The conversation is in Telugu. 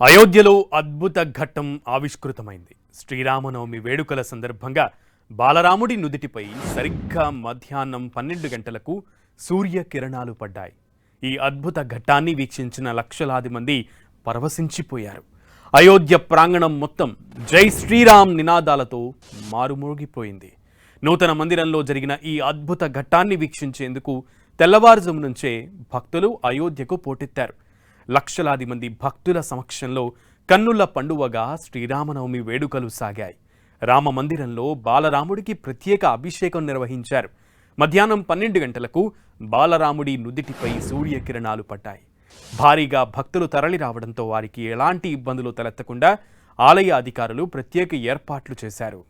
అయోధ్యలో అద్భుత ఘట్టం ఆవిష్కృతమైంది. శ్రీరామనవమి వేడుకల సందర్భంగా బాలరాముడి నుదిటిపై సరిగ్గా మధ్యాహ్నం 12 గంటలకు సూర్యకిరణాలు పడ్డాయి. ఈ అద్భుత ఘట్టాన్ని వీక్షించిన లక్షలాది మంది పరవశించిపోయారు. అయోధ్య ప్రాంగణం మొత్తం జై శ్రీరామ్ నినాదాలతో మారుమోగిపోయింది. నూతన మందిరంలో జరిగిన ఈ అద్భుత ఘట్టాన్ని వీక్షించేందుకు తెల్లవారుజాము నుంచే భక్తులు అయోధ్యకు పోటెత్తారు. లక్షలాది మంది భక్తుల సమక్షంలో కన్నుల పండువగా శ్రీరామనవమి వేడుకలు సాగాయి. రామ మందిరంలో బాలరాముడికి ప్రత్యేక అభిషేకం నిర్వహించారు. మధ్యాహ్నం 12 గంటలకు బాలరాముడి నుదిటిపై సూర్యకిరణాలు పడ్డాయి. భారీగా భక్తులు తరలి రావడంతో వారికి ఎలాంటి ఇబ్బందులు తలెత్తకుండా ఆలయ అధికారులు ప్రత్యేక ఏర్పాట్లు చేశారు.